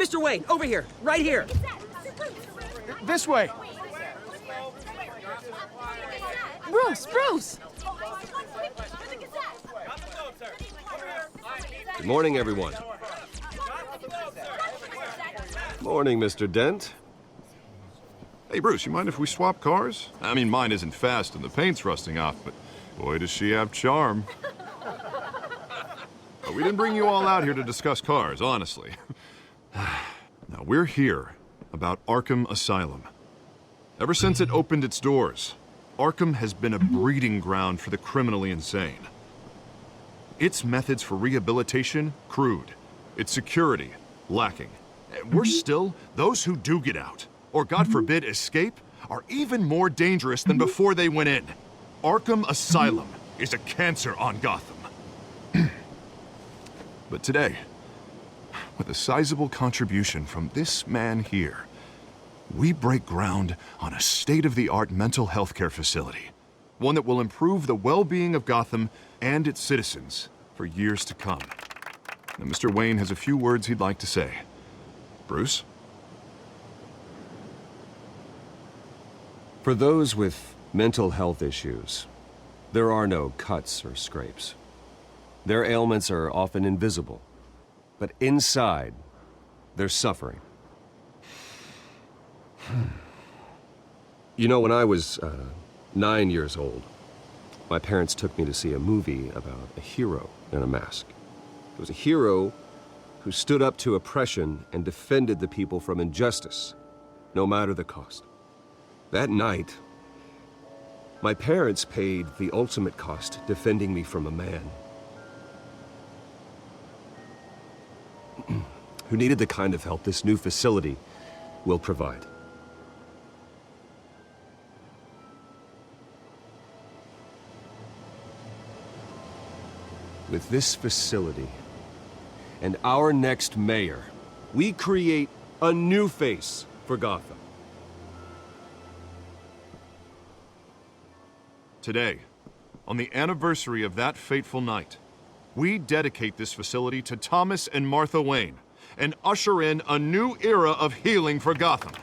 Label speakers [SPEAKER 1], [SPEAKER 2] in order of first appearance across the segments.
[SPEAKER 1] Mr. Wayne, over here, right here.
[SPEAKER 2] This way.
[SPEAKER 3] Bruce!
[SPEAKER 4] Good morning, everyone. Morning, Mr. Dent.
[SPEAKER 5] Hey, Bruce, you mind if we swap cars? I mean, mine isn't fast and the paint's rusting off, but boy, does she have charm. We didn't bring you all out here to discuss cars, honestly. Now, we're here about Arkham Asylum. Ever since it opened its doors, Arkham has been a breeding ground for the criminally insane. Its methods for rehabilitation, crude. Its security, lacking. Worse still, those who do get out, or God forbid escape, are even more dangerous than before they went in. Arkham Asylum is a cancer on Gotham. But today, with a sizable contribution from this man here, we break ground on a state-of-the-art mental health care facility. One that will improve the well-being of Gotham and its citizens for years to come. Now, Mr. Wayne has a few words he'd like to say. Bruce?
[SPEAKER 4] For those with mental health issues, there are no cuts or scrapes. Their ailments are often invisible, but inside, they're suffering. You know, when I was 9 years old, my parents took me to see a movie about a hero in a mask. It was a hero who stood up to oppression and defended the people from injustice, no matter the cost. That night, my parents paid the ultimate cost defending me from a man who needed the kind of help this new facility will provide. With this facility and our next mayor, we create a new face for Gotham.
[SPEAKER 5] Today, on the anniversary of that fateful night, we dedicate this facility to Thomas and Martha Wayne and usher in a new era of healing for Gotham.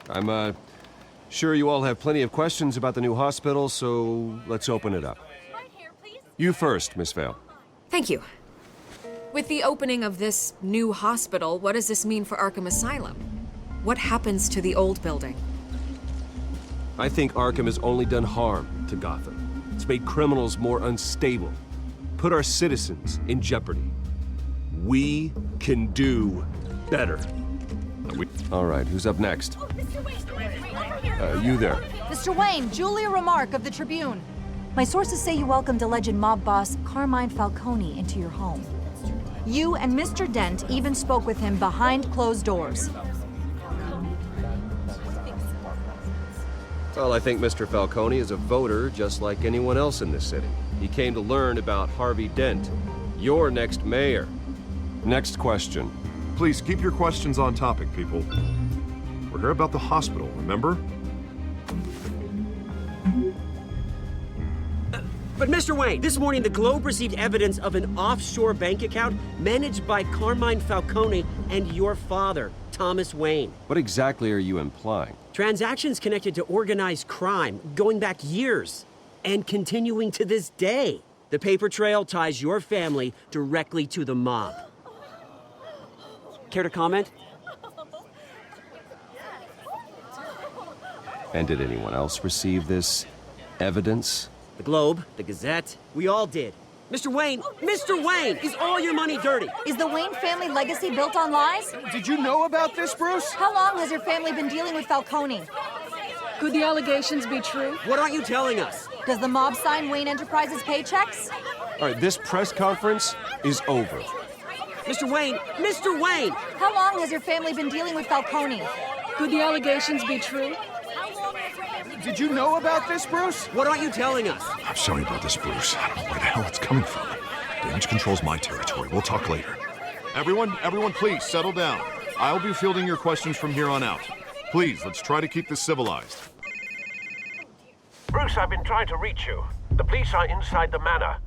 [SPEAKER 4] I'm sure you all have plenty of questions about the new hospital, so let's open it up. You first, Miss Vale.
[SPEAKER 3] Thank you. With the opening of this new hospital, what does this mean for Arkham Asylum? What happens to the old building?
[SPEAKER 4] I think Arkham has only done harm to Gotham. It's made criminals more unstable, put our citizens in jeopardy. We can do better. All right, who's up next? You there.
[SPEAKER 6] Mr. Wayne, Julia Remark of the Tribune. My sources say you welcomed alleged mob boss Carmine Falcone into your home. You and Mr. Dent even spoke with him behind closed doors.
[SPEAKER 4] Well, I think Mr. Falcone is a voter just like anyone else in this city. He came to learn about Harvey Dent, your next mayor. Next question.
[SPEAKER 5] Please keep your questions on topic, people. We're here about the hospital, remember?
[SPEAKER 1] But Mr. Wayne, this morning the Globe received evidence of an offshore bank account managed by Carmine Falcone and your father, Thomas Wayne.
[SPEAKER 4] What exactly are you implying?
[SPEAKER 1] Transactions connected to organized crime going back years and continuing to this day. The paper trail ties your family directly to the mob. Care to comment?
[SPEAKER 4] And did anyone else receive this evidence?
[SPEAKER 1] The Globe, the Gazette, we all did. Mr. Wayne, is all your money dirty?
[SPEAKER 6] Is the Wayne family legacy built on lies?
[SPEAKER 2] Did you know about this, Bruce?
[SPEAKER 6] How long has your family been dealing with Falcone?
[SPEAKER 3] Could the allegations be true?
[SPEAKER 1] What aren't you telling us?
[SPEAKER 6] Does the mob sign Wayne Enterprises paychecks?
[SPEAKER 4] All right, this press conference is over.
[SPEAKER 1] Mr. Wayne!
[SPEAKER 6] How long has your family been dealing with Falcone?
[SPEAKER 3] Could the allegations be true?
[SPEAKER 2] Did you know about this, Bruce?
[SPEAKER 1] What aren't you telling us?
[SPEAKER 5] I'm sorry about this, Bruce. I don't know where the hell it's coming from. Damage control's my territory. We'll talk later. Everyone, please settle down. I'll be fielding your questions from here on out. Please, let's try to keep this civilized.
[SPEAKER 7] Bruce, I've been trying to reach you. The police are inside the manor.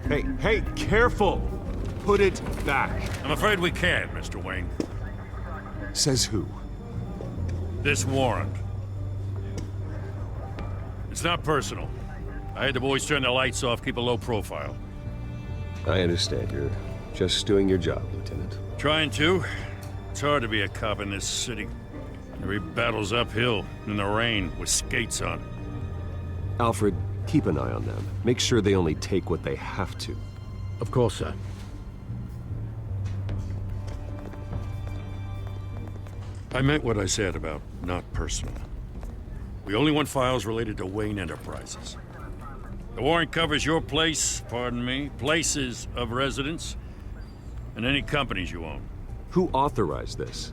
[SPEAKER 7] Hey, careful! Put it back.
[SPEAKER 8] I'm afraid we can't, Mr. Wayne.
[SPEAKER 4] Says who?
[SPEAKER 8] This warrant. It's not personal. I had the boys turn the lights off, keep a low profile.
[SPEAKER 4] I understand. You're just doing your job, Lieutenant.
[SPEAKER 8] Trying to. It's hard to be a cop in this city. Every battle's uphill, in the rain, with skates on.
[SPEAKER 4] Alfred, keep an eye on them. Make sure they only take what they have to.
[SPEAKER 9] Of course, sir.
[SPEAKER 8] I meant what I said about not personal. We only want files related to Wayne Enterprises. The warrant covers your place, pardon me, places of residence, and any companies you own.
[SPEAKER 4] Who authorized this?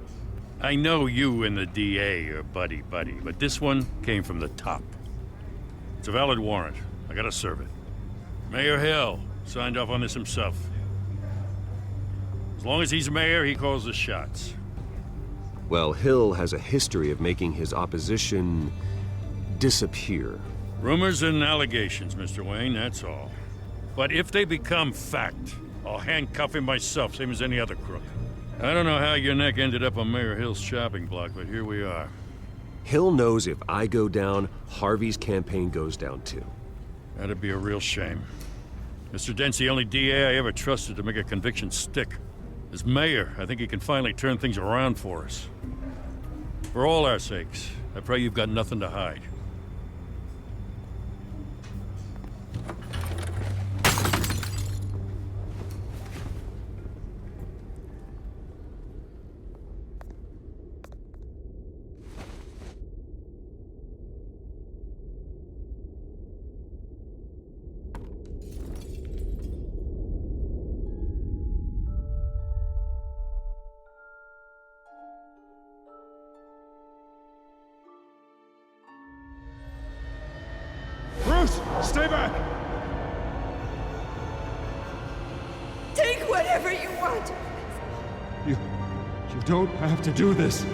[SPEAKER 8] I know you and the DA are buddy-buddy, but this one came from the top. It's a valid warrant. I gotta serve it. Mayor Hill signed off on this himself. As long as he's mayor, he calls the shots.
[SPEAKER 4] Well, Hill has a history of making his opposition disappear.
[SPEAKER 8] Rumors and allegations, Mr. Wayne, that's all. But if they become fact, I'll handcuff him myself, same as any other crook. I don't know how your neck ended up on Mayor Hill's shopping block, but here we are.
[SPEAKER 4] Hill knows if I go down, Harvey's campaign goes down too.
[SPEAKER 8] That'd be a real shame. Mr. Dent's the only DA I ever trusted to make a conviction stick. As mayor, I think he can finally turn things around for us. For all our sakes, I pray you've got nothing to hide.
[SPEAKER 7] Bruce, stay back!
[SPEAKER 10] Take whatever you want.
[SPEAKER 7] You don't have to do this.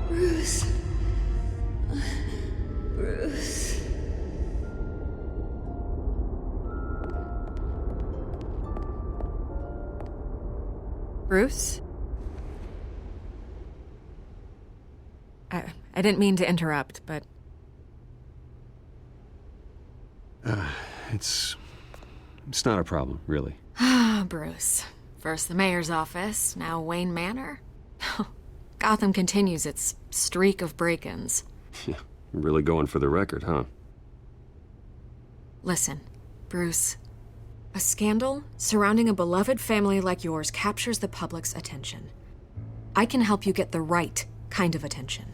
[SPEAKER 10] Bruce. Bruce.
[SPEAKER 3] Bruce? I didn't mean to interrupt, but...
[SPEAKER 4] It's not a problem, really.
[SPEAKER 3] Bruce. First the mayor's office, now Wayne Manor. Gotham continues its streak of break-ins.
[SPEAKER 4] Yeah, really going for the record, huh?
[SPEAKER 3] Listen, Bruce. A scandal surrounding a beloved family like yours captures the public's attention. I can help you get the right kind of attention.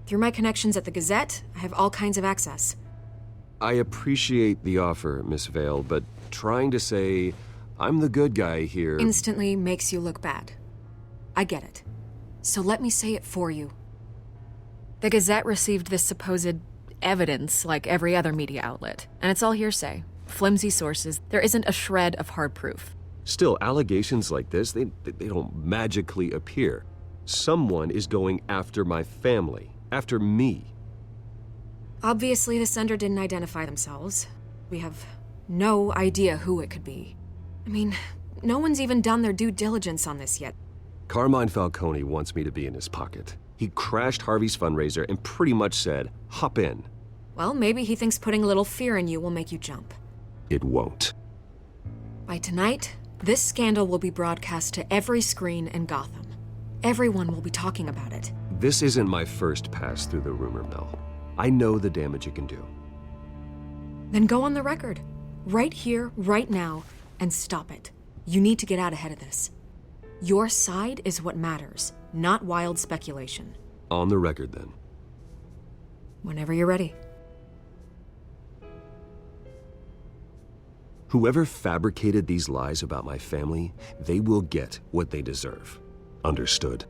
[SPEAKER 3] Through my connections at the Gazette, I have all kinds of access.
[SPEAKER 4] I appreciate the offer, Miss Vale, but trying to say I'm the good guy here...
[SPEAKER 3] Instantly makes you look bad. I get it. So let me say it for you. The Gazette received this supposed evidence like every other media outlet, and it's all hearsay. Flimsy sources. There isn't a shred of hard proof.
[SPEAKER 4] Still, allegations like this, they don't magically appear. Someone is going after my family, after me.
[SPEAKER 3] Obviously, the sender didn't identify themselves. We have no idea who it could be. I mean, no one's even done their due diligence on this yet.
[SPEAKER 4] Carmine Falcone wants me to be in his pocket. He crashed Harvey's fundraiser and pretty much said, hop in.
[SPEAKER 3] Well, maybe he thinks putting a little fear in you will make you jump.
[SPEAKER 4] It won't.
[SPEAKER 3] By tonight, this scandal will be broadcast to every screen in Gotham. Everyone will be talking about it.
[SPEAKER 4] This isn't my first pass through the rumor mill. I know the damage it can do.
[SPEAKER 3] Then go on the record. Right here, right now, and stop it. You need to get out ahead of this. Your side is what matters, not wild speculation.
[SPEAKER 4] On the record, then.
[SPEAKER 3] Whenever you're ready.
[SPEAKER 4] Whoever fabricated these lies about my family, they will get what they deserve. Understood?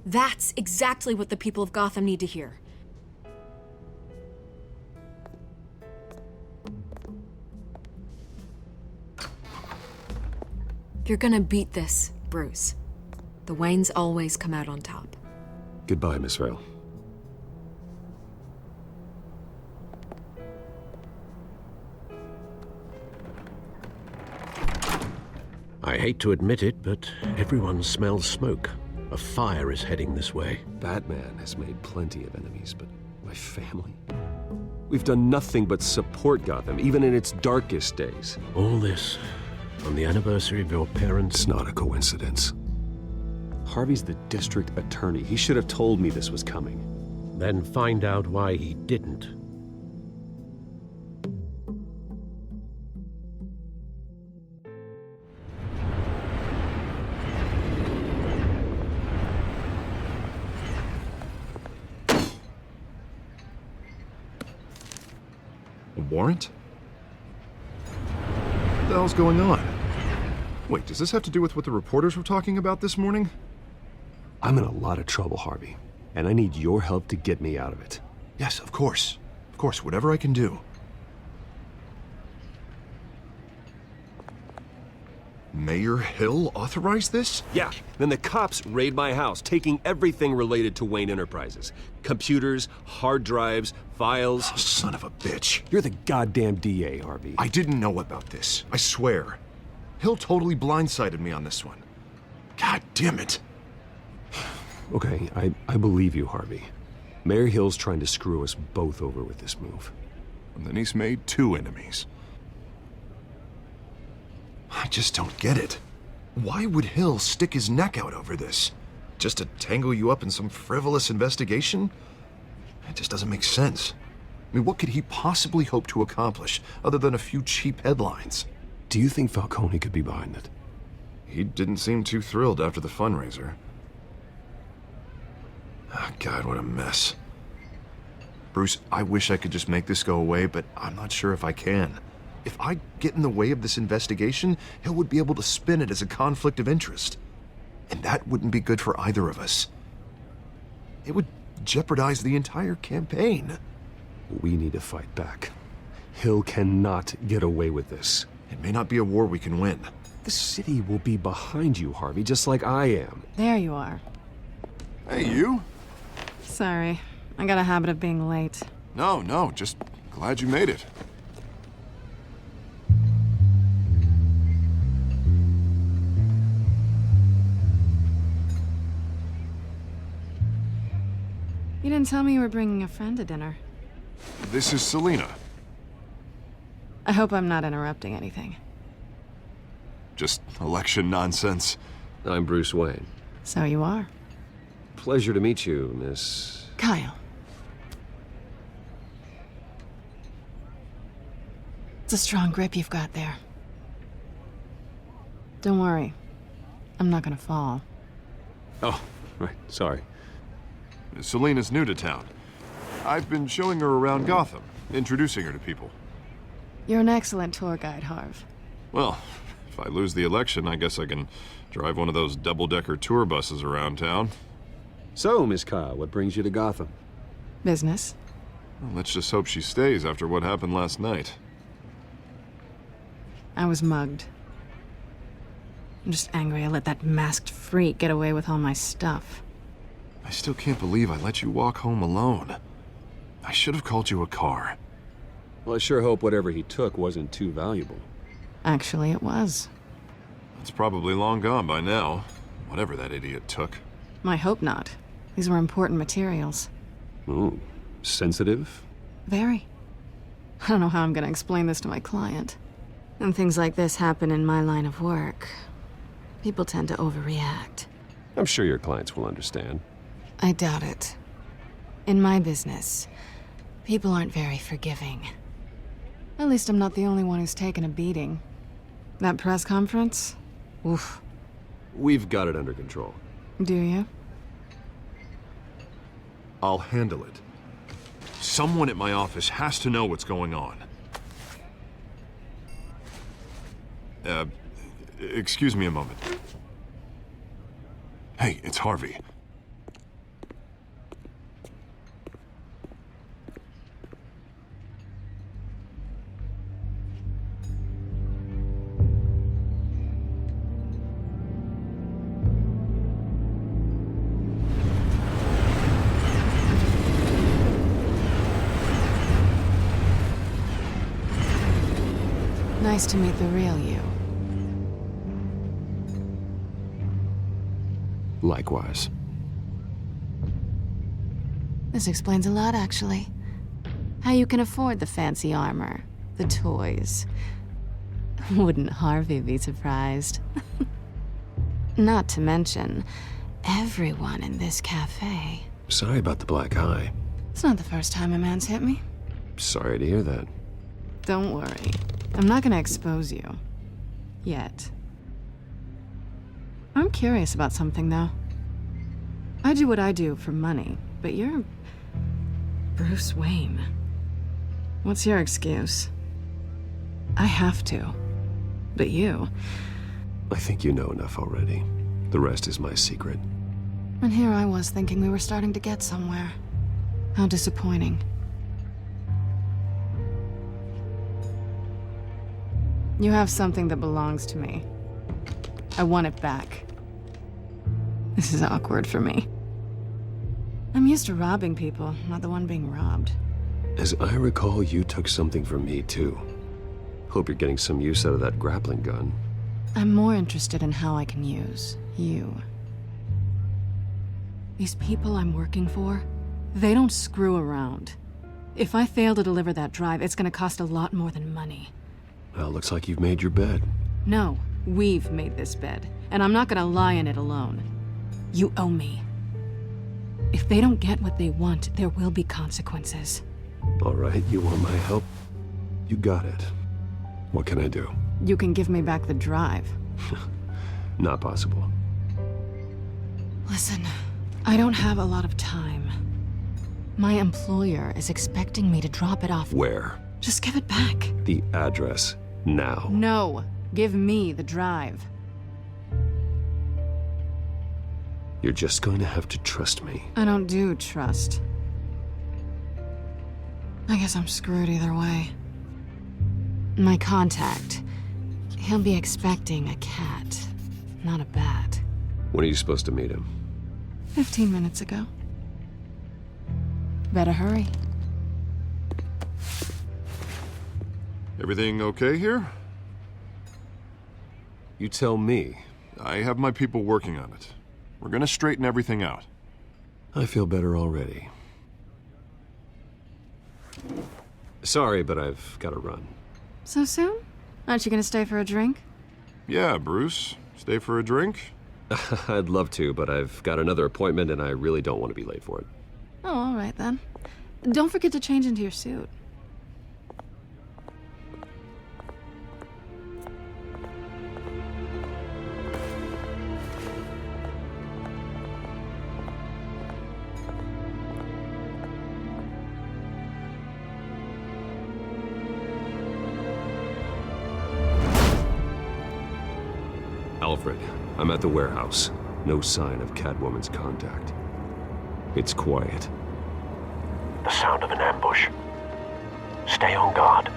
[SPEAKER 3] That's exactly what the people of Gotham need to hear. You're gonna beat this, Bruce. The Waynes always come out on top.
[SPEAKER 4] Goodbye, Miss Vale.
[SPEAKER 9] I hate to admit it, but everyone smells smoke. A fire is heading this way.
[SPEAKER 4] Batman has made plenty of enemies, but my family? We've done nothing but support Gotham, even in its darkest days.
[SPEAKER 9] All this on the anniversary of your parents'
[SPEAKER 4] It's not a coincidence. Harvey's the district attorney. He should have told me this was coming.
[SPEAKER 9] Then find out why he didn't.
[SPEAKER 5] A warrant? What the hell's going on? Wait, does this have to do with what the reporters were talking about this morning?
[SPEAKER 4] I'm in a lot of trouble, Harvey, and I need your help to get me out of it.
[SPEAKER 5] Yes, of course. Of course, whatever I can do. Mayor Hill authorized this?
[SPEAKER 4] Yeah, then the cops raid my house, taking everything related to Wayne Enterprises. Computers, hard drives, files.
[SPEAKER 5] Oh, son of a bitch.
[SPEAKER 4] You're the goddamn DA, Harvey.
[SPEAKER 5] I didn't know about this. I swear. Hill totally blindsided me on this one. God damn it.
[SPEAKER 4] Okay, I believe you, Harvey. Mayor Hill's trying to screw us both over with this move.
[SPEAKER 5] And then he's made 2 enemies. I just don't get it. Why would Hill stick his neck out over this? Just to tangle you up in some frivolous investigation? It just doesn't make sense. I mean, what could he possibly hope to accomplish other than a few cheap headlines?
[SPEAKER 4] Do you think Falcone could be behind it?
[SPEAKER 5] He didn't seem too thrilled after the fundraiser. Oh, God, what a mess. Bruce, I wish I could just make this go away, but I'm not sure if I can. If I get in the way of this investigation, Hill would be able to spin it as a conflict of interest. And that wouldn't be good for either of us. It would jeopardize the entire campaign.
[SPEAKER 4] We need to fight back. Hill cannot get away with this.
[SPEAKER 5] It may not be a war we can win.
[SPEAKER 4] The city will be behind you, Harvey, just like I am.
[SPEAKER 11] There you are.
[SPEAKER 5] Hey, you?
[SPEAKER 11] Sorry. I got a habit of being late.
[SPEAKER 5] No, just glad you made it.
[SPEAKER 11] You didn't tell me you were bringing a friend to dinner.
[SPEAKER 5] This is Selina.
[SPEAKER 11] I hope I'm not interrupting anything.
[SPEAKER 5] Just election nonsense.
[SPEAKER 4] I'm Bruce Wayne.
[SPEAKER 11] So you are.
[SPEAKER 4] Pleasure to meet you, Miss...
[SPEAKER 11] Kyle. It's a strong grip you've got there. Don't worry. I'm not gonna fall.
[SPEAKER 4] Oh, right, sorry.
[SPEAKER 5] Selina's new to town. I've been showing her around Gotham, introducing her to people.
[SPEAKER 11] You're an excellent tour guide, Harv.
[SPEAKER 5] Well, if I lose the election, I guess I can drive one of those double-decker tour buses around town.
[SPEAKER 4] So, Miss Kyle, what brings you to Gotham?
[SPEAKER 11] Business.
[SPEAKER 5] Well, let's just hope she stays after what happened last night.
[SPEAKER 11] I was mugged. I'm just angry I let that masked freak get away with all my stuff.
[SPEAKER 5] I still can't believe I let you walk home alone. I should have called you a car.
[SPEAKER 4] Well, I sure hope whatever he took wasn't too valuable.
[SPEAKER 11] Actually, it was.
[SPEAKER 5] It's probably long gone by now, whatever that idiot took.
[SPEAKER 11] I hope not. These were important materials.
[SPEAKER 4] Ooh, sensitive?
[SPEAKER 11] Very. I don't know how I'm gonna explain this to my client. When things like this happen in my line of work, people tend to overreact.
[SPEAKER 4] I'm sure your clients will understand.
[SPEAKER 11] I doubt it. In my business, people aren't very forgiving. At least I'm not the only one who's taken a beating. That press conference? Oof.
[SPEAKER 4] We've got it under control.
[SPEAKER 11] Do you?
[SPEAKER 5] I'll handle it. Someone at my office has to know what's going on. Excuse me a moment. Hey, it's Harvey.
[SPEAKER 11] Nice to meet the real you.
[SPEAKER 4] Likewise.
[SPEAKER 11] This explains a lot, actually. How you can afford the fancy armor, the toys. Wouldn't Harvey be surprised? Not to mention, everyone in this cafe.
[SPEAKER 4] Sorry about the black eye.
[SPEAKER 11] It's not the first time a man's hit me.
[SPEAKER 4] Sorry to hear that.
[SPEAKER 11] Don't worry. I'm not gonna expose you. Yet. I'm curious about something, though. I do what I do for money, but you're... Bruce Wayne. What's your excuse? I have to. But you...
[SPEAKER 4] I think you know enough already. The rest is my secret.
[SPEAKER 11] And here I was thinking we were starting to get somewhere. How disappointing. You have something that belongs to me. I want it back. This is awkward for me. I'm used to robbing people, not the one being robbed.
[SPEAKER 4] As I recall, you took something from me, too. Hope you're getting some use out of that grappling gun.
[SPEAKER 11] I'm more interested in how I can use you. These people I'm working for, they don't screw around. If I fail to deliver that drive, it's gonna cost a lot more than money.
[SPEAKER 4] Well, looks like you've made your bed.
[SPEAKER 11] No, we've made this bed, and I'm not gonna lie in it alone. You owe me. If they don't get what they want, there will be consequences.
[SPEAKER 4] All right, you want my help? You got it. What can I do?
[SPEAKER 11] You can give me back the drive.
[SPEAKER 4] Not possible.
[SPEAKER 11] Listen, I don't have a lot of time. My employer is expecting me to drop it off.
[SPEAKER 4] Where?
[SPEAKER 11] Just give it back.
[SPEAKER 4] The address, now.
[SPEAKER 11] No, give me the drive.
[SPEAKER 4] You're just going to have to trust me.
[SPEAKER 11] I don't do trust. I guess I'm screwed either way. My contact, he'll be expecting a cat, not a bat.
[SPEAKER 4] When are you supposed to meet him?
[SPEAKER 11] 15 minutes ago. Better hurry.
[SPEAKER 5] Everything okay here?
[SPEAKER 4] You tell me.
[SPEAKER 5] I have my people working on it. We're gonna straighten everything out.
[SPEAKER 4] I feel better already. Sorry, but I've got to run.
[SPEAKER 11] So soon? Aren't you gonna stay for a drink?
[SPEAKER 5] Yeah, Bruce. Stay for a drink?
[SPEAKER 4] I'd love to, but I've got another appointment and I really don't want to be late for it.
[SPEAKER 11] Oh, all right then. Don't forget to change into your suit.
[SPEAKER 4] Alfred, I'm at the warehouse. No sign of Catwoman's contact. It's quiet.
[SPEAKER 9] The sound of an ambush. Stay on guard.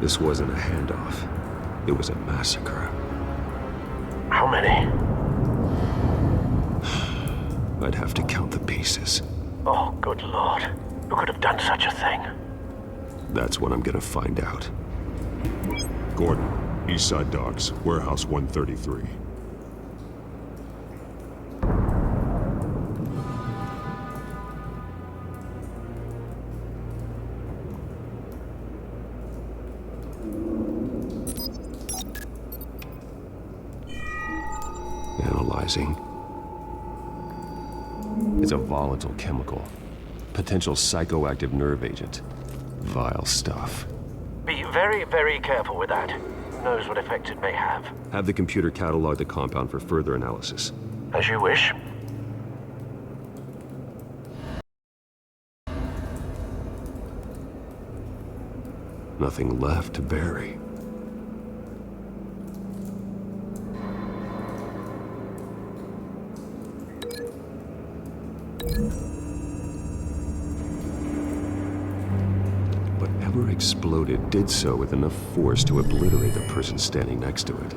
[SPEAKER 4] This wasn't a handoff. It was a massacre.
[SPEAKER 9] How many?
[SPEAKER 4] I'd have to count the pieces.
[SPEAKER 9] Oh, good lord. Who could have done such a thing?
[SPEAKER 4] That's what I'm gonna find out.
[SPEAKER 7] Gordon, Eastside Docks, Warehouse 133.
[SPEAKER 4] Analyzing. It's a volatile chemical. Potential psychoactive nerve agent. Vile stuff.
[SPEAKER 9] Be very, very careful with that. Who knows what effect it may have?
[SPEAKER 4] Have the computer catalog the compound for further analysis.
[SPEAKER 9] As you wish.
[SPEAKER 4] Nothing left to bury. whatever exploded did so with enough force to obliterate the person standing next to it.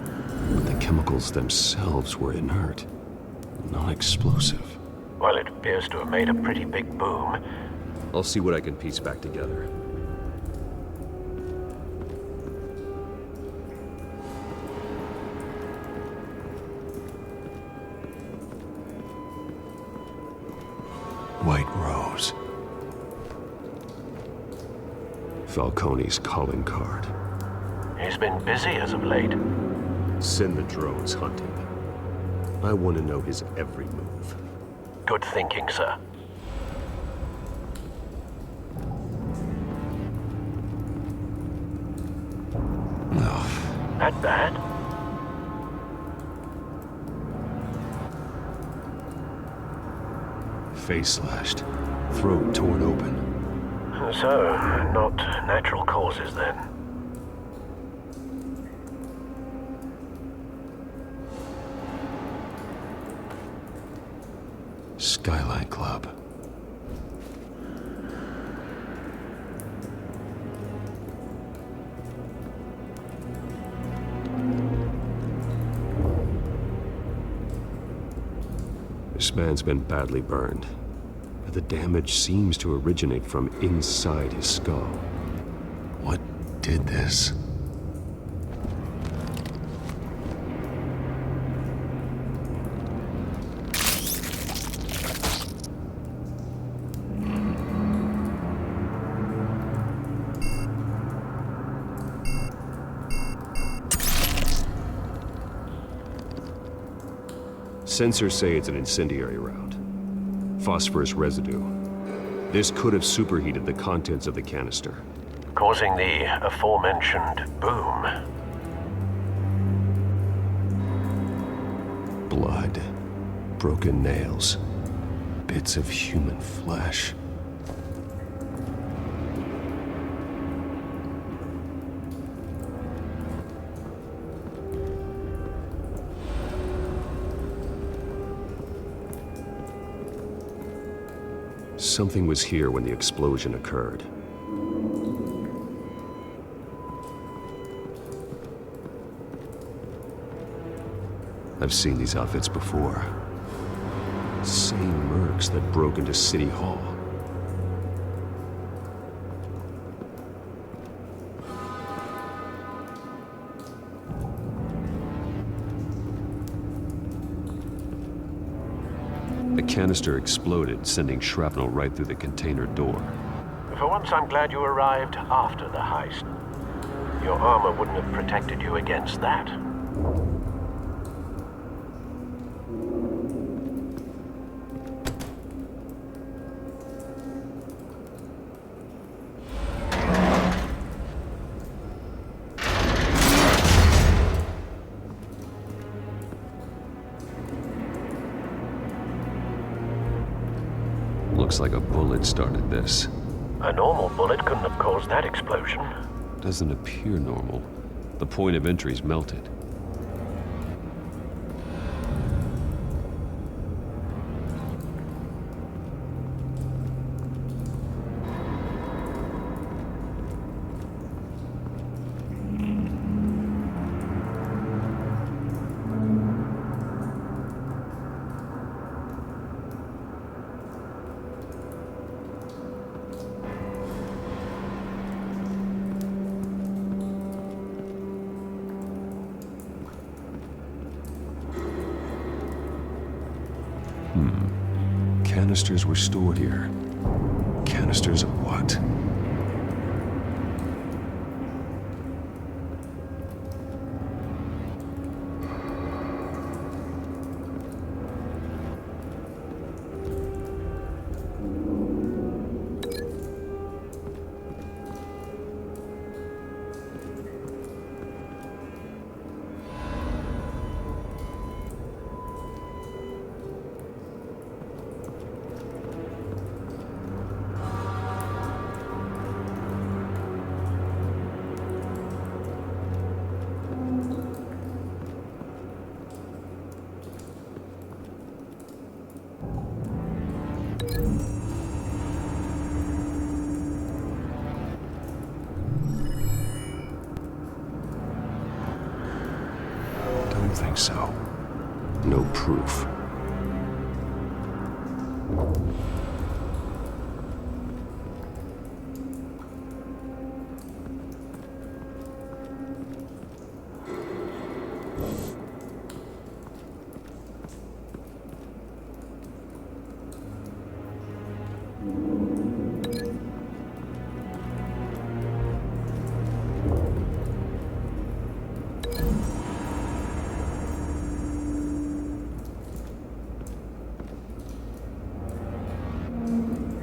[SPEAKER 4] But the chemicals themselves were inert, non-explosive.
[SPEAKER 9] Well, it appears to have made a pretty big boom.
[SPEAKER 4] I'll see what I can piece back together. White Rose. Falcone's calling card.
[SPEAKER 9] He's been busy as of late.
[SPEAKER 4] Send the drones hunting. I want to know his every move.
[SPEAKER 9] Good thinking, sir.
[SPEAKER 4] Oh.
[SPEAKER 9] That bad?
[SPEAKER 4] Face slashed, throat torn open.
[SPEAKER 9] So, not natural causes then.
[SPEAKER 4] Skyline Club. This man's been badly burned. The damage seems to originate from inside his skull. What did this? Sensors say it's an incendiary round. Phosphorus residue. This could have superheated the contents of the canister,
[SPEAKER 9] causing the aforementioned boom.
[SPEAKER 4] Blood, broken nails, bits of human flesh. Something was here when the explosion occurred. I've seen these outfits before. Same mercs that broke into City Hall. The canister exploded, sending shrapnel right through the container door.
[SPEAKER 9] For once, I'm glad you arrived after the heist. Your armor wouldn't have protected you against that.
[SPEAKER 4] Looks like a bullet started this.
[SPEAKER 9] A normal bullet couldn't have caused that explosion.
[SPEAKER 4] Doesn't appear normal. The point of entry's melted. Canisters were stored here. Canisters of what? don't think so. No proof.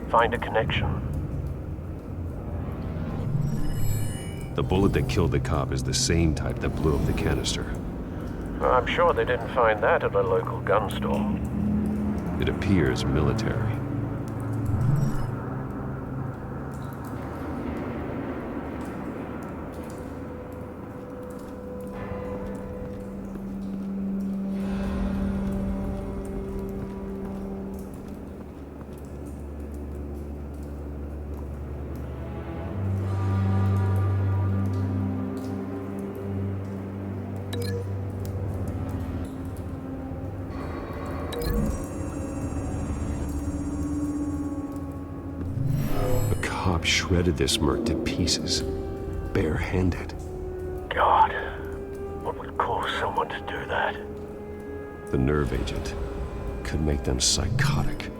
[SPEAKER 9] Find a connection.
[SPEAKER 4] The bullet that killed the cop is the same type that blew up the canister.
[SPEAKER 9] I'm sure they didn't find that at a local gun store.
[SPEAKER 4] It appears military. Shredded this merc to pieces, barehanded.
[SPEAKER 9] God, what would cause someone to do that?
[SPEAKER 4] The nerve agent could make them psychotic.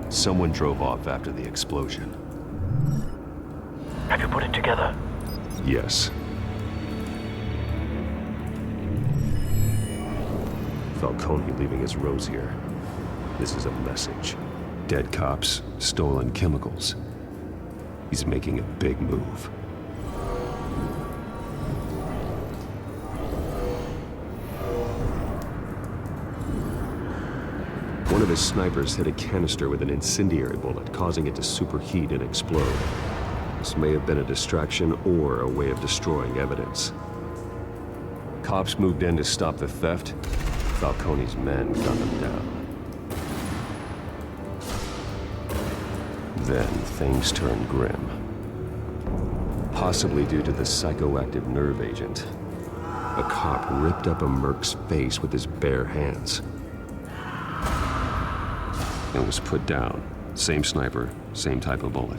[SPEAKER 4] Someone drove off after the explosion.
[SPEAKER 9] Have you put it together?
[SPEAKER 4] Yes. Falcone leaving his rose here. This is a message. Dead cops, stolen chemicals. He's making a big move. One of his snipers hit a canister with an incendiary bullet, causing it to superheat and explode. This may have been a distraction or a way of destroying evidence. Cops moved in to stop the theft. Falcone's men gunned them down. Then things turned grim. Possibly due to the psychoactive nerve agent. A cop ripped up a merc's face with his bare hands. And was put down. Same sniper, same type of bullet.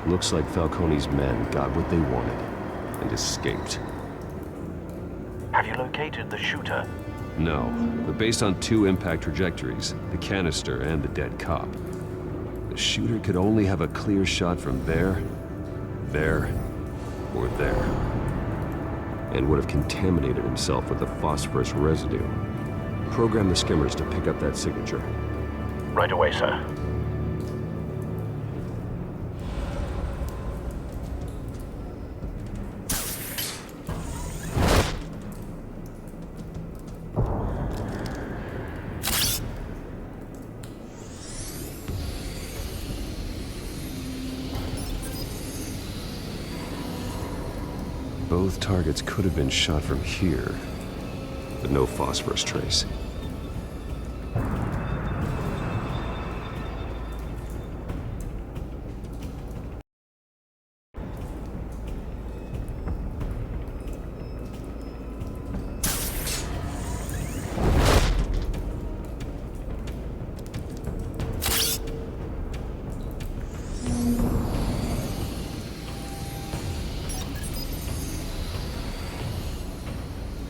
[SPEAKER 4] Looks like Falcone's men got what they wanted and escaped.
[SPEAKER 9] Have you located the shooter?
[SPEAKER 4] No, but based on two impact trajectories, the canister and the dead cop, the shooter could only have a clear shot from there, or there, and would have contaminated himself with the phosphorus residue. Program the skimmers to pick up that signature.
[SPEAKER 9] Right away, sir.
[SPEAKER 4] Both targets could have been shot from here, but no phosphorus trace.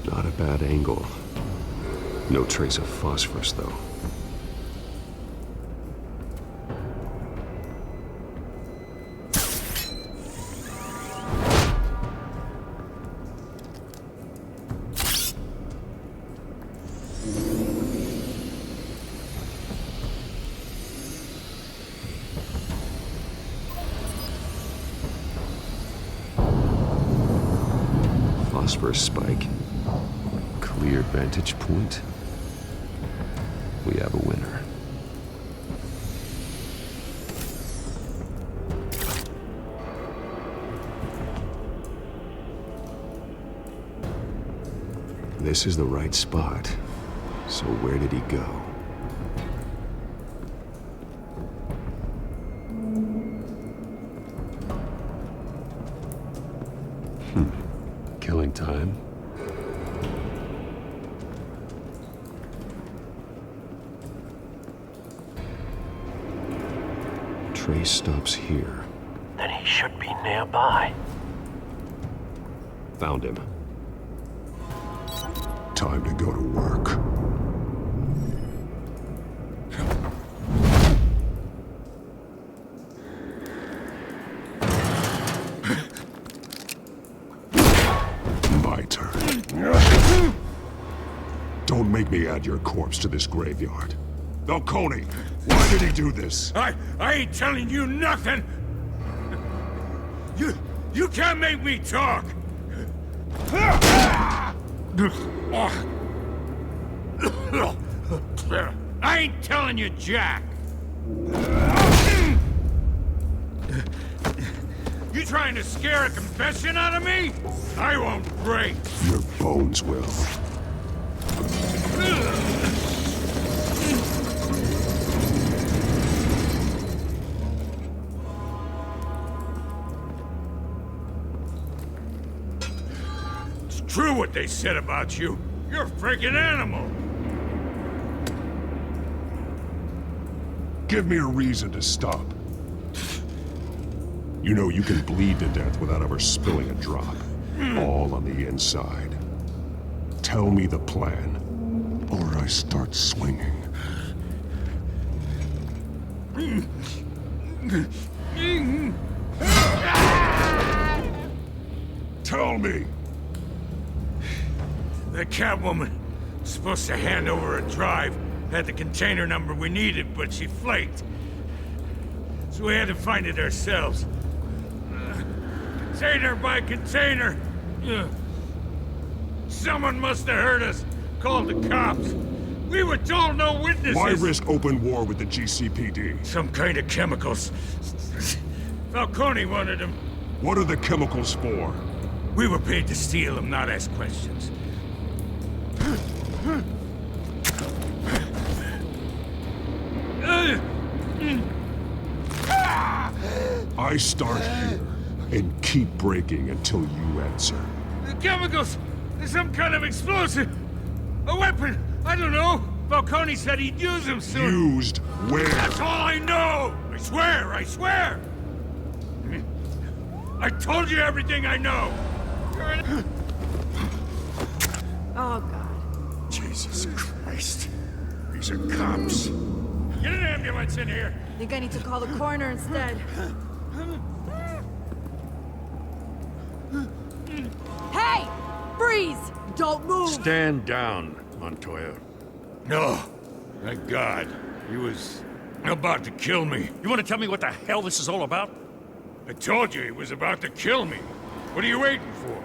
[SPEAKER 4] Not a bad angle. No trace of phosphorus, though. Phosphorus spike. Clear vantage point. We have a winner. This is the right spot. So where did he go? Killing time. Trace stops here.
[SPEAKER 9] Then he should be nearby.
[SPEAKER 4] Found him.
[SPEAKER 12] Time to go to work. My turn. Don't make me add your corpse to this graveyard. Falcone, why did he do this?
[SPEAKER 8] I ain't telling you nothing! You can't make me talk! I ain't telling you Jack! You trying to scare a confession out of me? I won't break!
[SPEAKER 12] Your bones will.
[SPEAKER 8] It's true what they said about you. You're a freaking animal!
[SPEAKER 12] Give me a reason to stop. You know you can bleed to death without ever spilling a drop. All on the inside. Tell me the plan, or I start swinging. Tell me!
[SPEAKER 8] The Catwoman was supposed to hand over a drive, had the container number we needed, but she flaked. So we had to find it ourselves. Container by container. Someone must have heard us, called the cops. We were told no witnesses.
[SPEAKER 12] Why risk open war with the GCPD?
[SPEAKER 8] Some kind of chemicals. Falcone wanted them.
[SPEAKER 12] What are the chemicals for?
[SPEAKER 8] We were paid to steal them, not ask questions.
[SPEAKER 12] I start here and keep breaking until you answer.
[SPEAKER 8] The chemicals! There's some kind of explosive! A weapon! I don't know! Falcone said he'd use them soon!
[SPEAKER 12] Used where?
[SPEAKER 8] That's all I know! I swear! I swear! I told you everything I know!
[SPEAKER 10] Oh, God.
[SPEAKER 8] Jesus Christ. These are cops. Get an ambulance in here!
[SPEAKER 6] Think I need to call the coroner instead. Hey! Freeze! Don't move!
[SPEAKER 8] Stand down, Montoya. No. Thank God. He was about to kill me. You want to tell me what the hell this is all about? I told you he was about to kill me. What are you waiting for?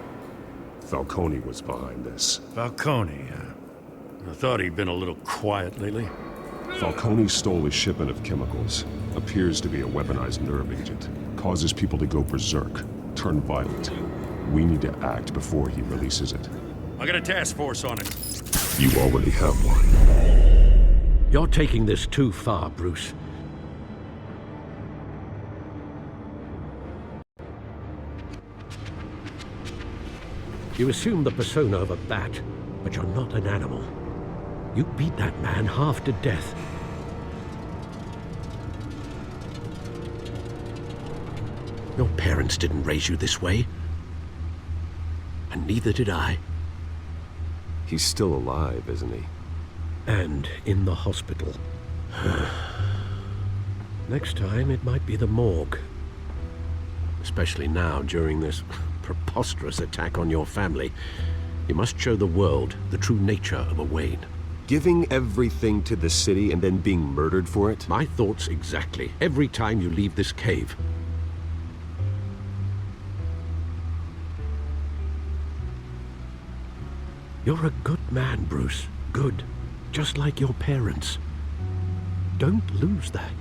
[SPEAKER 12] Falcone was behind this.
[SPEAKER 8] Falcone, I thought he'd been a little quiet lately.
[SPEAKER 12] Falcone stole a shipment of chemicals. Appears to be a weaponized nerve agent. Causes people to go berserk, turn violent. We need to act before he releases it.
[SPEAKER 8] I got a task force on it.
[SPEAKER 12] You already have one.
[SPEAKER 9] You're taking this too far, Bruce. You assume the persona of a bat, but you're not an animal. You beat that man half to death. Your parents didn't raise you this way. And neither did I.
[SPEAKER 4] He's still alive, isn't he?
[SPEAKER 9] And in the hospital. Next time, it might be the morgue. Especially now, during this preposterous attack on your family. You must show the world the true nature of a Wayne.
[SPEAKER 4] Giving everything to the city and then being murdered for it?
[SPEAKER 9] My thoughts exactly. Every time you leave this cave. You're a good man, Bruce. Good. Just like your parents. Don't lose that.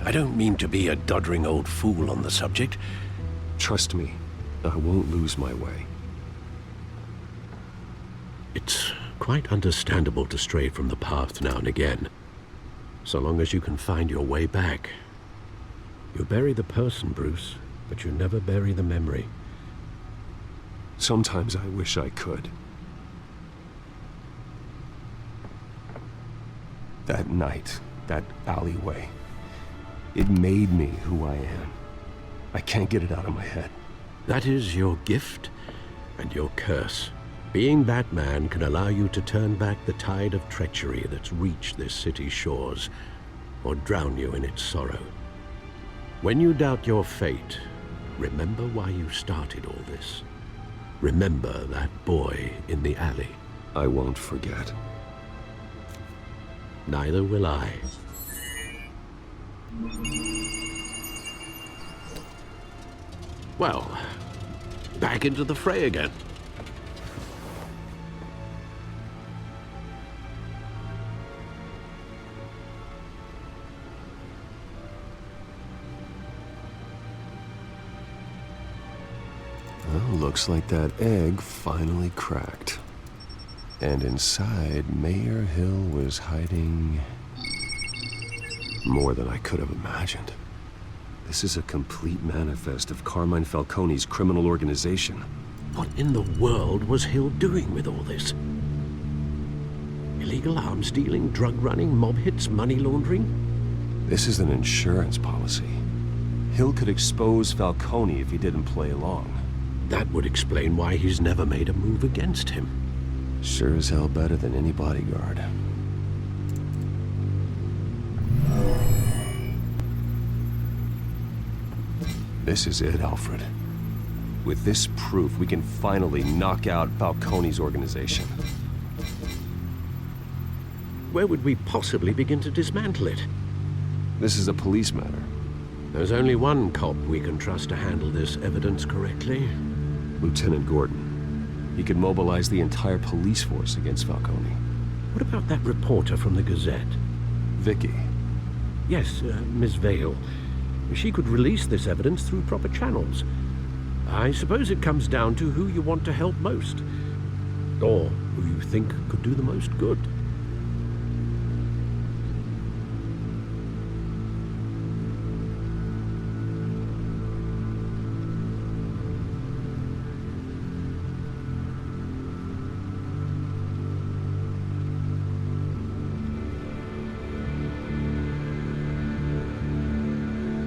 [SPEAKER 9] I don't mean to be a doddering old fool on the subject.
[SPEAKER 4] Trust me, I won't lose my way.
[SPEAKER 9] It's quite understandable to stray from the path now and again, so long as you can find your way back. You bury the person, Bruce, but you never bury the memory.
[SPEAKER 4] Sometimes I wish I could. That night, that alleyway, it made me who I am. I can't get it out of my head.
[SPEAKER 9] That is your gift and your curse. Being Batman can allow you to turn back the tide of treachery that's reached this city's shores, or drown you in its sorrow. When you doubt your fate, remember why you started all this. Remember that boy in the alley.
[SPEAKER 4] I won't forget.
[SPEAKER 9] Neither will I. Well, back into the fray again.
[SPEAKER 4] Well, looks like that egg finally cracked. And inside, Mayor Hill was hiding more than I could have imagined. This is a complete manifest of Carmine Falcone's criminal organization.
[SPEAKER 9] What in the world was Hill doing with all this? Illegal arms dealing, drug running, mob hits, money laundering?
[SPEAKER 4] This is an insurance policy. Hill could expose Falcone if he didn't play along.
[SPEAKER 9] That would explain why he's never made a move against him.
[SPEAKER 4] Sure as hell better than any bodyguard. This is it, Alfred. With this proof, we can finally knock out Falcone's organization.
[SPEAKER 9] Where would we possibly begin to dismantle it?
[SPEAKER 4] This is a police matter.
[SPEAKER 9] There's only one cop we can trust to handle this evidence correctly.
[SPEAKER 4] Lieutenant Gordon. He could mobilize the entire police force against Falcone.
[SPEAKER 9] What about that reporter from the Gazette?
[SPEAKER 4] Vicky.
[SPEAKER 9] Yes, Miss Vale. She could release this evidence through proper channels. I suppose it comes down to who you want to help most. Or who you think could do the most good.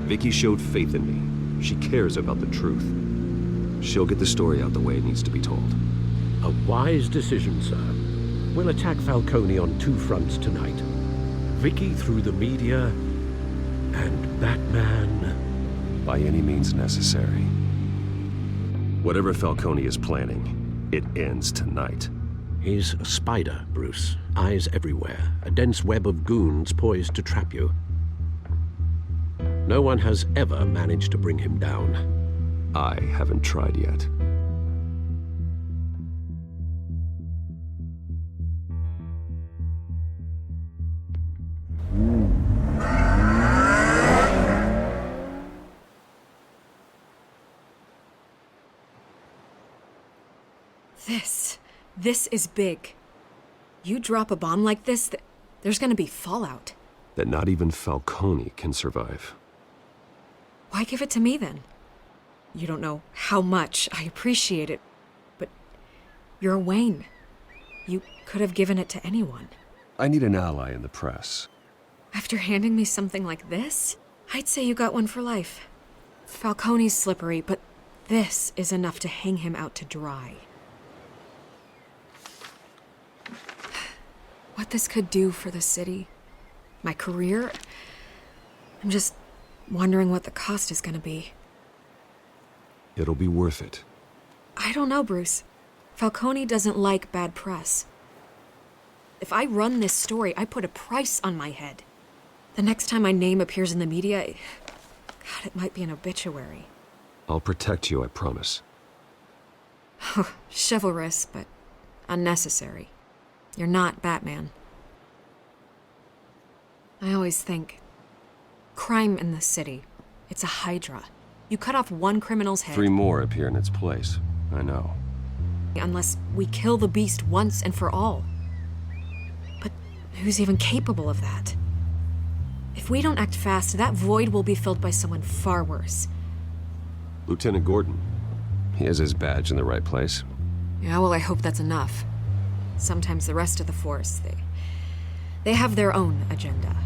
[SPEAKER 4] Vicky showed faith in me. She cares about the truth. She'll get the story out the way it needs to be told.
[SPEAKER 9] A wise decision, sir. We'll attack Falcone on two fronts tonight. Vicky through the media, and Batman...
[SPEAKER 4] by any means necessary. Whatever Falcone is planning, it ends tonight.
[SPEAKER 9] He's a spider, Bruce. Eyes everywhere. A dense web of goons poised to trap you. No one has ever managed to bring him down.
[SPEAKER 4] I haven't tried yet.
[SPEAKER 3] This is big. You drop a bomb like this, there's gonna be fallout.
[SPEAKER 4] That not even Falcone can survive.
[SPEAKER 3] Why give it to me, then? You don't know how much I appreciate it, but you're Wayne. You could have given it to anyone.
[SPEAKER 4] I need an ally in the press.
[SPEAKER 3] After handing me something like this, I'd say you got one for life. Falcone's slippery, but this is enough to hang him out to dry. What this could do for the city, my career, I'm just wondering what the cost is gonna be.
[SPEAKER 4] It'll be worth it.
[SPEAKER 3] I don't know, Bruce. Falcone doesn't like bad press. If I run this story, I put a price on my head. The next time my name appears in the media, God, it might be an obituary.
[SPEAKER 4] I'll protect you, I promise.
[SPEAKER 3] Chivalrous, but unnecessary. You're not Batman. I always think, crime in the city, it's a hydra. You cut off one criminal's head...
[SPEAKER 4] 3 more appear in its place. I know.
[SPEAKER 3] unless we kill the beast once and for all. But who's even capable of that? If we don't act fast, that void will be filled by someone far worse.
[SPEAKER 4] Lieutenant Gordon. He has his badge in the right place.
[SPEAKER 3] Yeah, well, I hope that's enough. Sometimes the rest of the force, they have their own agenda.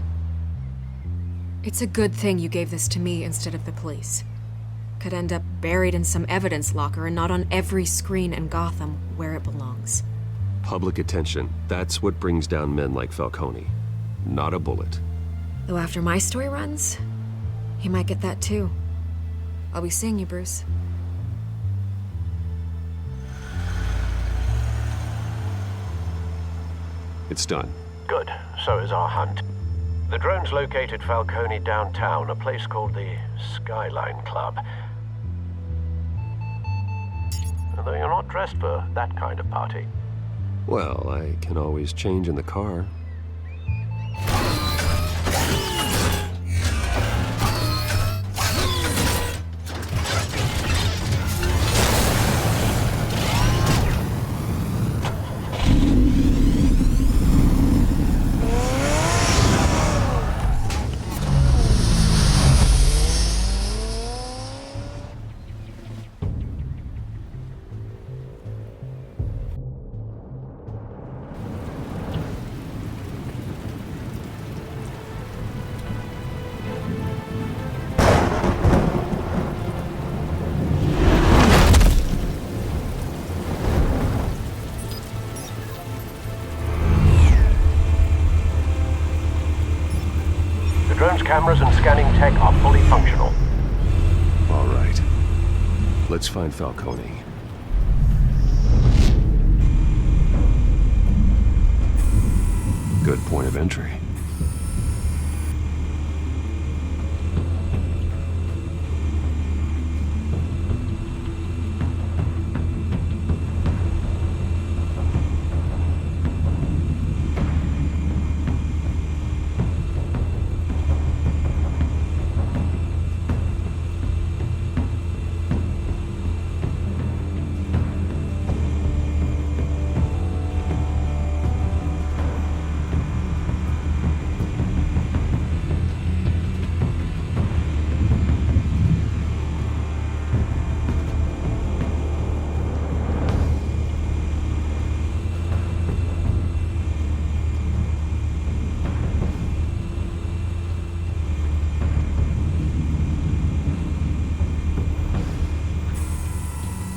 [SPEAKER 3] It's a good thing you gave this to me instead of the police. Could end up buried in some evidence locker and not on every screen in Gotham where it belongs.
[SPEAKER 4] Public attention. That's what brings down men like Falcone. Not a bullet.
[SPEAKER 3] Though after my story runs, he might get that too. I'll be seeing you, Bruce.
[SPEAKER 4] It's done.
[SPEAKER 9] Good. So is our hunt. The drone's located Falcone downtown, a place called the Skyline Club. Although you're not dressed for that kind of party.
[SPEAKER 4] Well, I can always change in the car.
[SPEAKER 9] Drone's cameras and scanning tech are fully functional.
[SPEAKER 4] All right. Let's find Falcone. Good point of entry.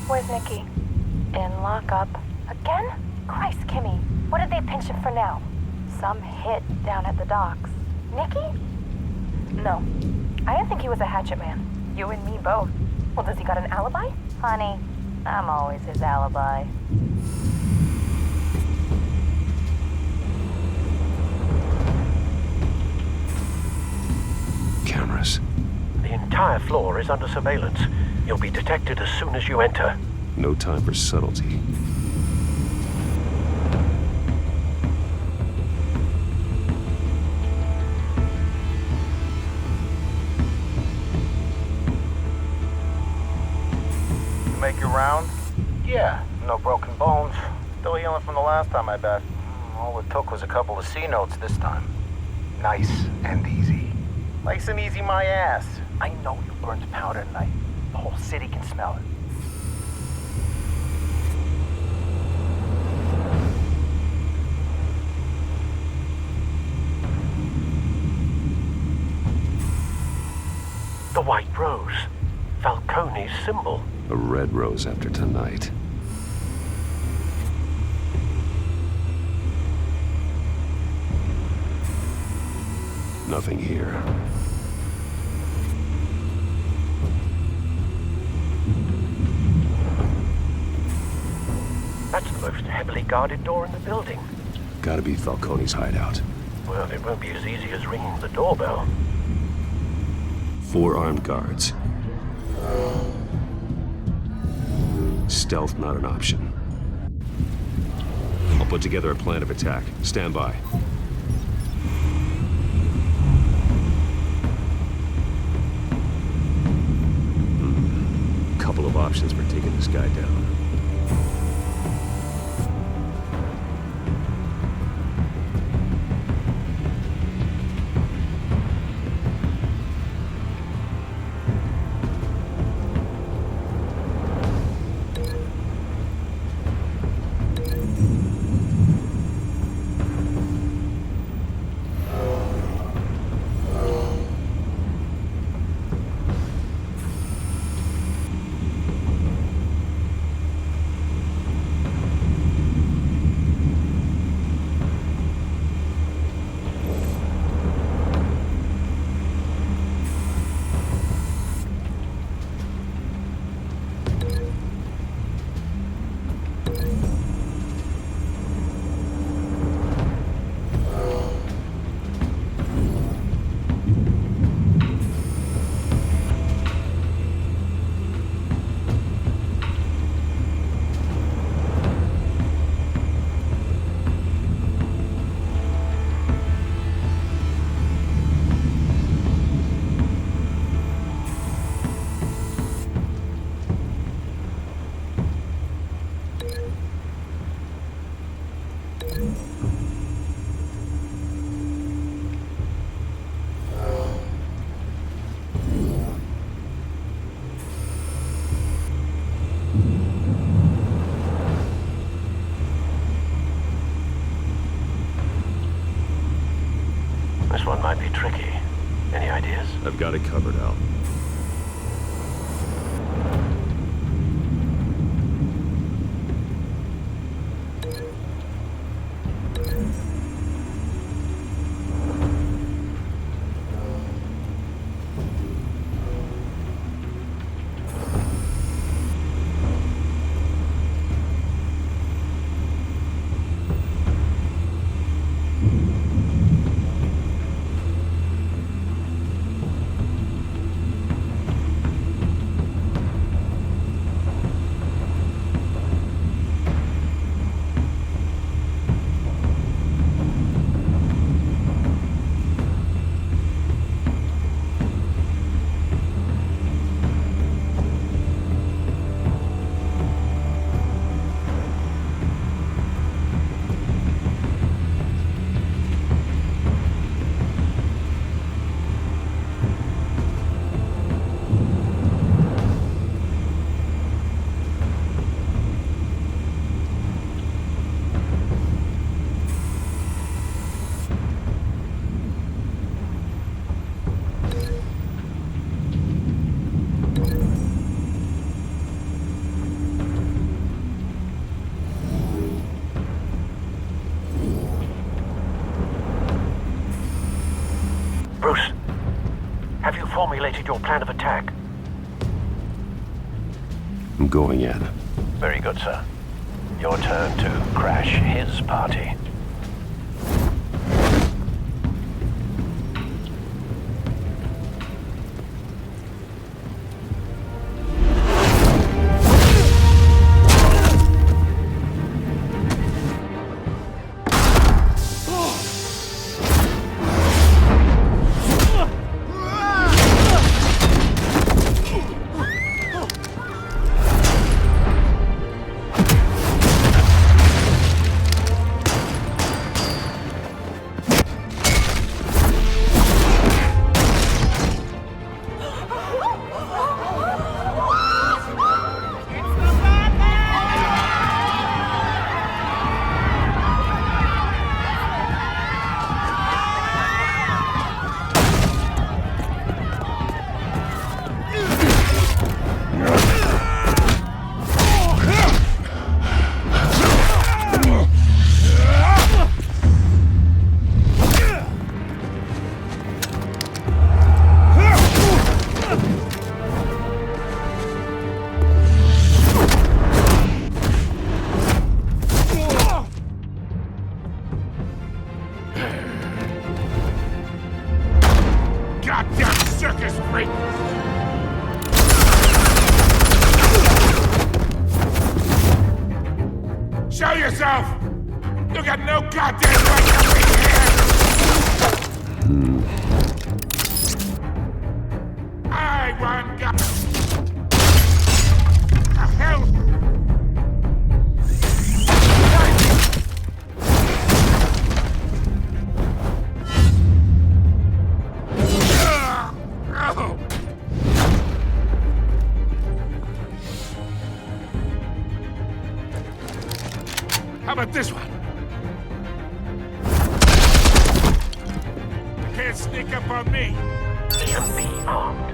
[SPEAKER 13] Where's Nicky? In lockup. Again? Christ, Kimmy. What did they pinch him for now? Some hit down at the docks. Nicky? No. I didn't think he was a hatchet man. You and me both. Well, does he got an alibi? Honey, I'm always his alibi.
[SPEAKER 4] Cameras.
[SPEAKER 9] The entire floor is under surveillance. You'll be detected as soon as you enter.
[SPEAKER 4] No time for subtlety.
[SPEAKER 14] You make your rounds? Yeah, no broken bones. Still healing from the last time, I bet. All it took was a couple of C notes this time. Nice and easy. Nice and easy, my ass. I know you burned powder tonight. The whole city can smell it.
[SPEAKER 9] The white rose. Falcone's symbol.
[SPEAKER 4] A red rose after tonight. Nothing here.
[SPEAKER 9] That's the most heavily guarded door in the building.
[SPEAKER 4] Gotta be Falcone's hideout.
[SPEAKER 9] Well, it won't be as easy as ringing the doorbell.
[SPEAKER 4] 4 armed guards. Stealth not an option. I'll put together a plan of attack. Stand by. Couple of options for taking this guy down.
[SPEAKER 9] This one might be tricky. Any ideas?
[SPEAKER 4] I've got it covered, Al.
[SPEAKER 9] Bruce, have you formulated your plan of attack?
[SPEAKER 4] I'm going in.
[SPEAKER 9] Very good, sir. Your turn to crash his party.
[SPEAKER 15] Show yourself! You got no goddamn right to be here! I want God. The hell? How about this one? You can't sneak up on me.
[SPEAKER 9] Be armed.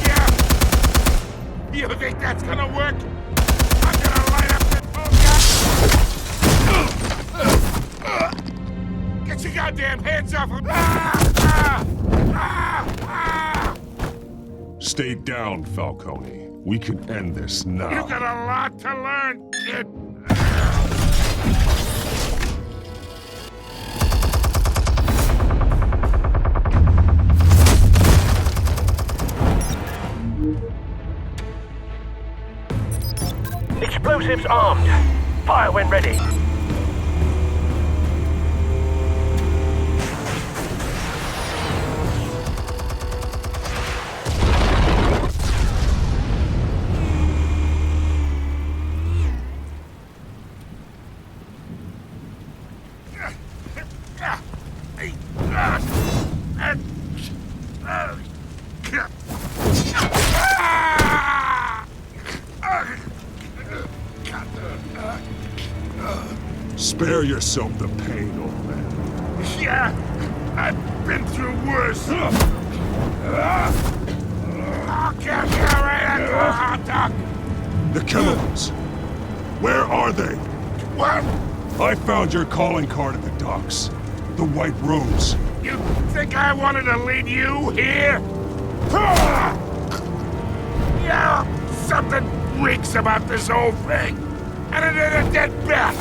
[SPEAKER 15] Yeah. You think that's gonna work? I'm gonna light up this whole guy. Get your goddamn hands off him!
[SPEAKER 12] Stay down, Falcone. We can end this now.
[SPEAKER 15] You got a lot to learn, kid.
[SPEAKER 9] Explosives armed. Fire when ready.
[SPEAKER 12] Spare yourself the pain, old man.
[SPEAKER 15] Yeah, I've been through worse. I'll get you right at the hot dog.
[SPEAKER 12] The chemicals. Where are they?
[SPEAKER 15] What?
[SPEAKER 12] I found your calling card at the docks. The White Rose.
[SPEAKER 15] You think I wanted to lead you here? Yeah, something reeks about this whole thing. And it ain't a dead bat.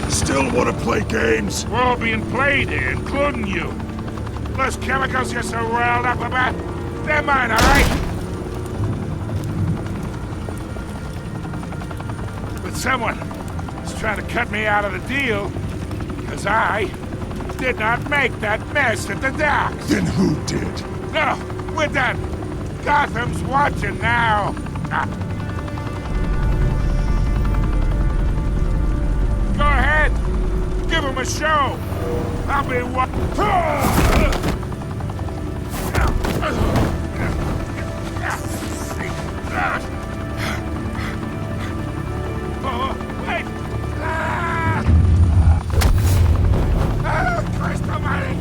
[SPEAKER 12] Still want to play games?
[SPEAKER 15] We're all being played here, including you. Those chemicals you're so riled up about, they're mine, all right? But someone is trying to cut me out of the deal, because I did not make that mess at the docks.
[SPEAKER 12] Then who did?
[SPEAKER 15] No, we're done. Gotham's watching now. Go ahead. Give him a show. I'll be what? Oh, wait. Christ almighty.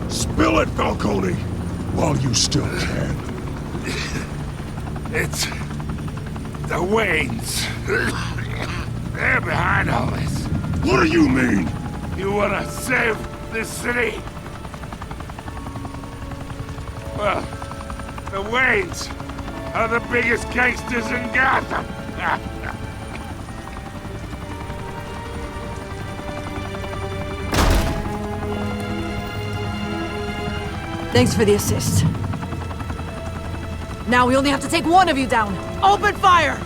[SPEAKER 12] Spill it, Falcone, while you still can.
[SPEAKER 15] It's the Waynes. They're behind all this.
[SPEAKER 12] What do you mean?
[SPEAKER 15] You wanna save this city? Well, the Waynes are the biggest gangsters in Gotham.
[SPEAKER 6] Thanks for the assist. Now we only have to take one of you down. Open fire!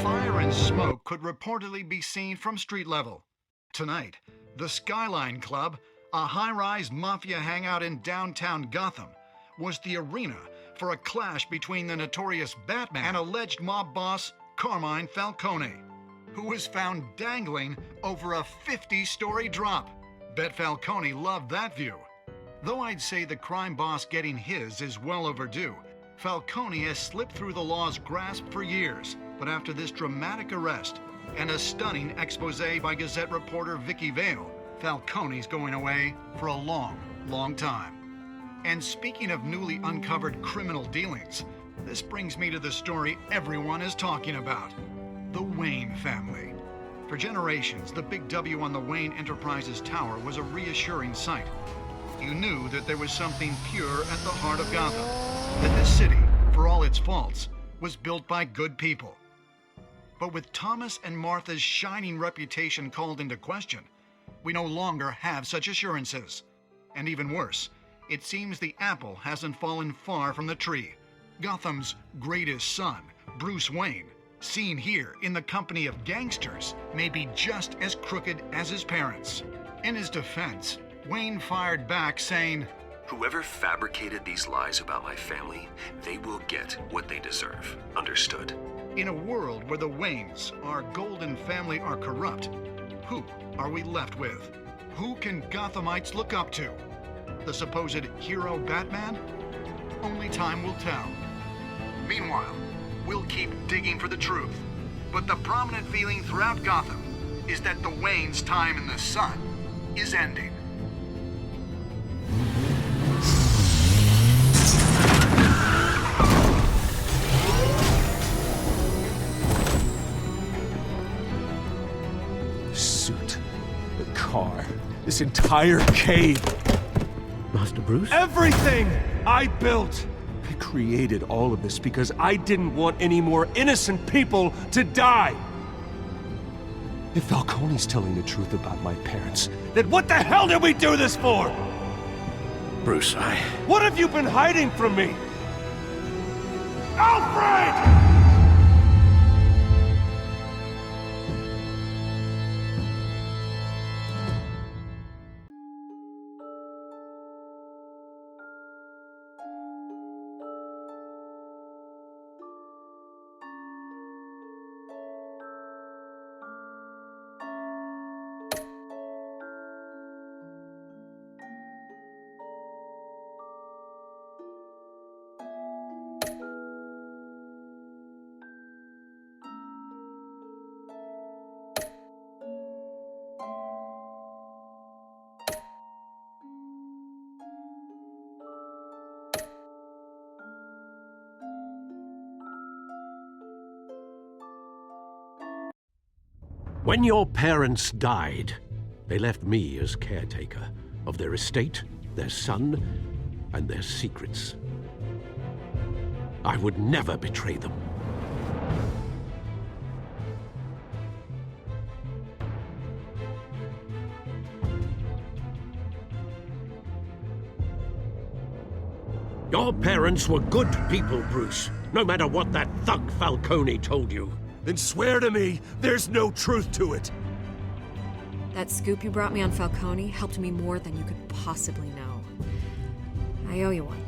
[SPEAKER 16] Fire and smoke could reportedly be seen from street level. Tonight, the Skyline Club, a high-rise mafia hangout in downtown Gotham, was the arena for a clash between the notorious Batman and alleged mob boss Carmine Falcone, who was found dangling over a 50-story drop. Bet Falcone loved that view. Though I'd say the crime boss getting his is well overdue, Falcone has slipped through the law's grasp for years. But after this dramatic arrest and a stunning expose by Gazette reporter Vicky Vale, Falcone's going away for a long, long time. And speaking of newly uncovered criminal dealings, this brings me to the story everyone is talking about: the Wayne family. For generations, the big W on the Wayne Enterprises Tower was a reassuring sight. You knew that there was something pure at the heart of Gotham, that this city, for all its faults, was built by good people. But with Thomas and Martha's shining reputation called into question, we no longer have such assurances. And even worse, it seems the apple hasn't fallen far from the tree. Gotham's greatest son, Bruce Wayne, seen here in the company of gangsters, may be just as crooked as his parents. In his defense, Wayne fired back saying,
[SPEAKER 9] "Whoever fabricated these lies about my family, they will get what they deserve. Understood?"
[SPEAKER 16] In a world where the Waynes, our golden family, are corrupt, who are we left with? Who can Gothamites look up to? The supposed hero Batman? Only time will tell. Meanwhile, we'll keep digging for the truth. But the prominent feeling throughout Gotham is that the Waynes' time in the sun is ending.
[SPEAKER 2] Suit, the car, this entire cave.
[SPEAKER 9] Master Bruce?
[SPEAKER 2] Everything I built. I created all of this because I didn't want any more innocent people to die. If Falcone's telling the truth about my parents, then what the hell did we do this for?
[SPEAKER 9] Bruce,
[SPEAKER 2] What have you been hiding from me? Alfred!
[SPEAKER 9] When your parents died, they left me as caretaker of their estate, their son, and their secrets. I would never betray them. Your parents were good people, Bruce, no matter what that thug Falcone told you.
[SPEAKER 2] Then swear to me there's no truth to it.
[SPEAKER 3] That scoop you brought me on Falcone helped me more than you could possibly know. I owe you one.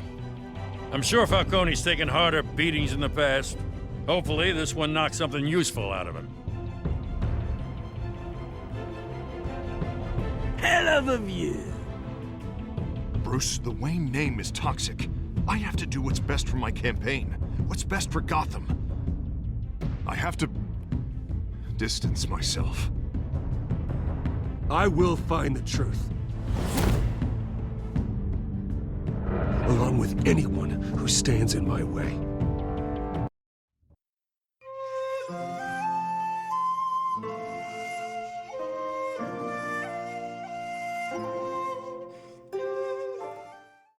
[SPEAKER 8] I'm sure Falcone's taken harder beatings in the past. Hopefully, this one knocks something useful out of him.
[SPEAKER 2] Hell of a view.
[SPEAKER 5] Bruce, the Wayne name is toxic. I have to do what's best for my campaign. What's best for Gotham. I have to distance myself.
[SPEAKER 2] I will find the truth. Along with anyone who stands in my way.